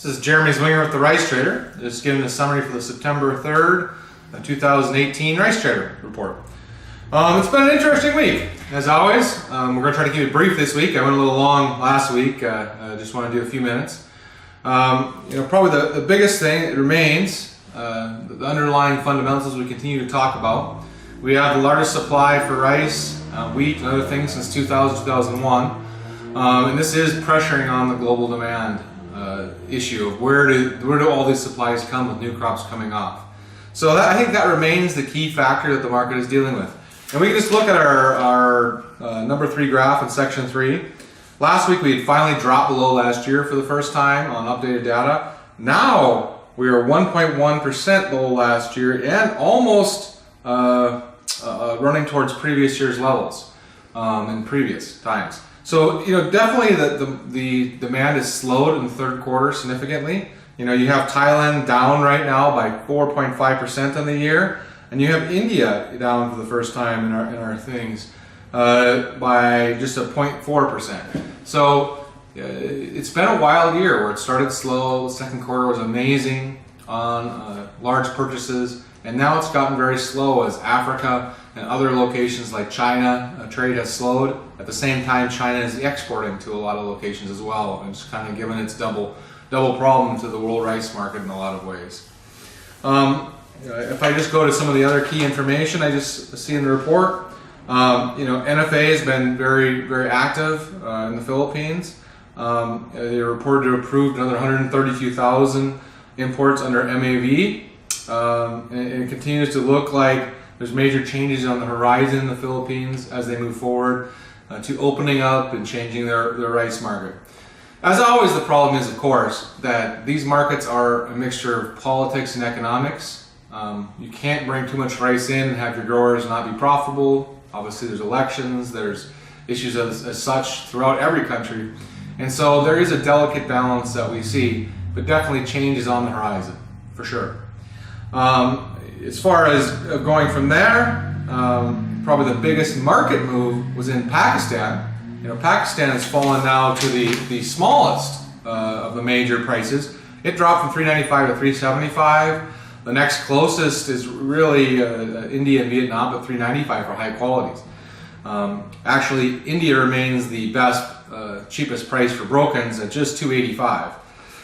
This is Jeremy Zwinger with the Rice Trader. Just giving a summary for the September 3rd, 2018 Rice Trader Report. It's been an interesting week, as always. We're going to try to keep it brief this week. I went a little long last week. I just want to do a few minutes. Probably the biggest thing that remains, the underlying fundamentals we continue to talk about. We have the largest supply for rice, wheat, and other things since 2000-2001. And this is pressuring on the global demand issue of where do all these supplies come with new crops coming off. So I think that remains the key factor that the market is dealing with. And we can just look at our number 3 graph in section 3. Last week we had finally dropped below last year for the first time on updated data. Now we are 1.1% below last year and almost running towards previous year's levels in previous times. So definitely the demand is slowed in the third quarter significantly. You have Thailand down right now by 4.5% on the year, and you have India down for the first time in our things by just a 0.4%. So it's been a wild year where it started slow. The second quarter was amazing on large purchases, and now it's gotten very slow as Africa and other locations like China, trade has slowed. At the same time, China is exporting to a lot of locations as well, and it's kind of given its double problem to the world rice market in a lot of ways. If I just go to some of the other key information I just see in the report, NFA has been very, very active in the Philippines. They reported to approved another 132,000 imports under MAV, and it continues to look like there's major changes on the horizon in the Philippines as they move forward to opening up and changing their rice market. As always, the problem is, of course, that these markets are a mixture of politics and economics. You can't bring too much rice in and have your growers not be profitable. Obviously, there's elections, there's issues as such throughout every country. And so there is a delicate balance that we see, but definitely change is on the horizon, for sure. As far as going from there, probably the biggest market move was in Pakistan. Pakistan has fallen now to the smallest of the major prices. It dropped from $395 to $375. The next closest is really India and Vietnam at $395 for high qualities. Actually, India remains the best, cheapest price for brokens at just $285.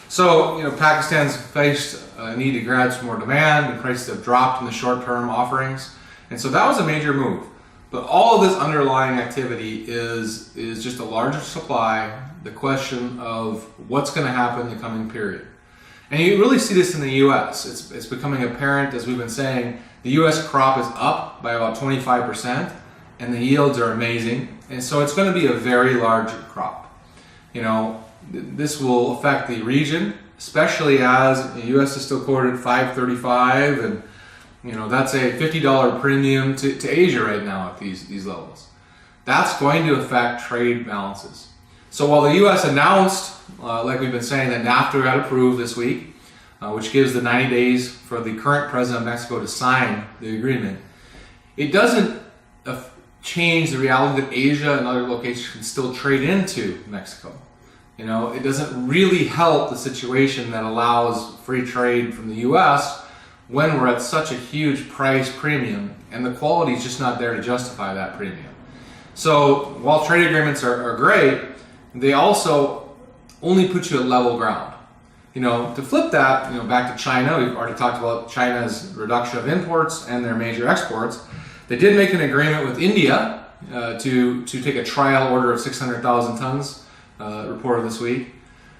So, Pakistan's faced a need to grab some more demand, and prices have dropped in the short-term offerings. And so that was a major move. But all of this underlying activity is just a larger supply, the question of what's going to happen in the coming period. And you really see this in the U.S. It's becoming apparent, as we've been saying, the U.S. crop is up by about 25%, and the yields are amazing. And so it's going to be a very large crop. This will affect the region, especially as the U.S. is still quoted $5.35, and that's a $50 premium to Asia right now at these levels. That's going to affect trade balances. So while the U.S. announced, like we've been saying, that NAFTA got approved this week, which gives the 90 days for the current president of Mexico to sign the agreement, it doesn't change the reality that Asia and other locations can still trade into Mexico. It doesn't really help the situation that allows free trade from the U.S. when we're at such a huge price premium and the quality is just not there to justify that premium. So while trade agreements are great, they also only put you at level ground. To flip that, back to China, we've already talked about China's reduction of imports and their major exports. They did make an agreement with India to take a trial order of 600,000 tons. Reported this week.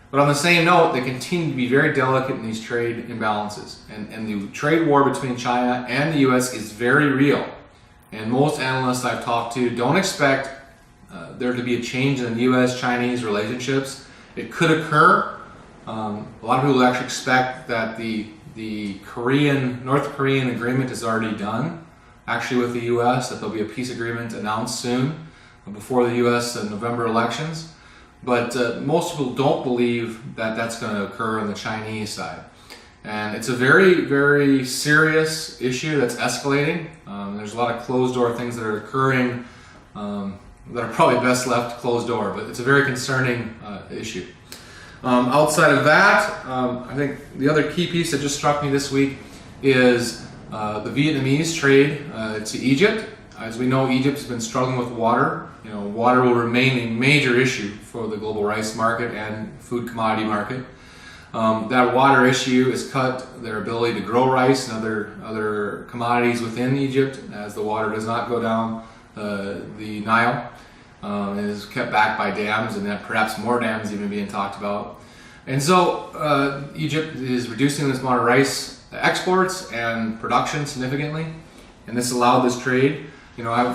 But on the same note, they continue to be very delicate in these trade imbalances. And the trade war between China and the U.S. is very real. And most analysts I've talked to don't expect there to be a change in the U.S.-Chinese relationships. It could occur. A lot of people actually expect that the North Korean agreement is already done, actually with the U.S., that there'll be a peace agreement announced soon before the U.S. November elections. But most people don't believe that that's going to occur on the Chinese side. And it's a very, very serious issue that's escalating. There's a lot of closed door things that are occurring that are probably best left closed door, but it's a very concerning issue. Outside of that, I think the other key piece that just struck me this week is the Vietnamese trade to Egypt. As we know, Egypt has been struggling with water. Water will remain a major issue for the global rice market and food commodity market. That water issue has cut their ability to grow rice and other commodities within Egypt, as the water does not go down the Nile. It is kept back by dams, and that perhaps more dams even being talked about. And so Egypt is reducing this amount of rice exports and production significantly, and this allowed this trade.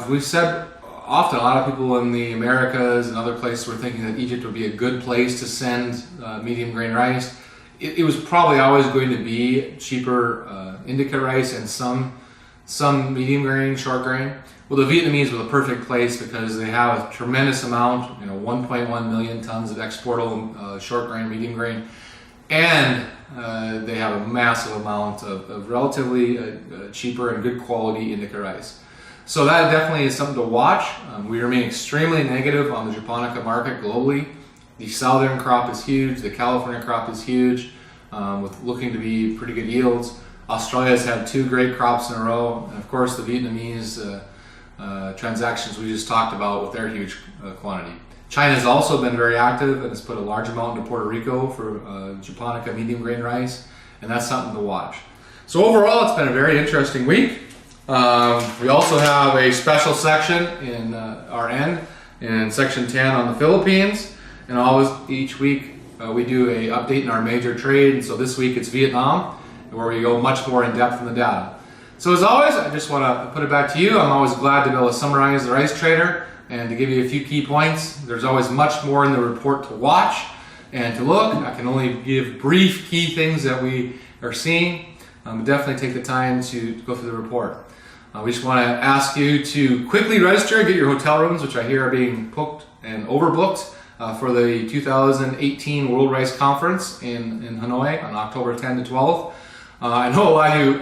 We've said often, a lot of people in the Americas and other places were thinking that Egypt would be a good place to send medium grain rice. It was probably always going to be cheaper indica rice and some medium grain, short grain. Well, the Vietnamese were the perfect place because they have a tremendous amount, 1.1 million tons of exportable short grain, medium grain, and they have a massive amount of relatively cheaper and good quality indica rice. So that definitely is something to watch. We remain extremely negative on the japonica market globally. The southern crop is huge, the California crop is huge, with looking to be pretty good yields. Australia's had 2 great crops in a row, and of course the Vietnamese transactions we just talked about with their huge quantity. China's also been very active and has put a large amount into Puerto Rico for japonica medium grain rice, and that's something to watch. So overall, it's been a very interesting week. We also have a special section in our end, in section 10 on the Philippines, and always each week we do a update in our major trade, and so this week it's Vietnam, where we go much more in depth in the data. So as always, I just want to put it back to you. I'm always glad to be able to summarize the rice trader and to give you a few key points. There's always much more in the report to watch and to look. I can only give brief key things that we are seeing. Definitely take the time to go through the report. We just want to ask you to quickly register and get your hotel rooms, which I hear are being booked and overbooked for the 2018 World Rice Conference in Hanoi on October 10 to 12. I know a lot of you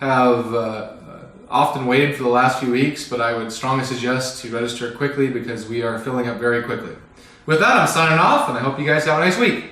have often waited for the last few weeks, but I would strongly suggest to register quickly because we are filling up very quickly. With that, I'm signing off, and I hope you guys have a nice week.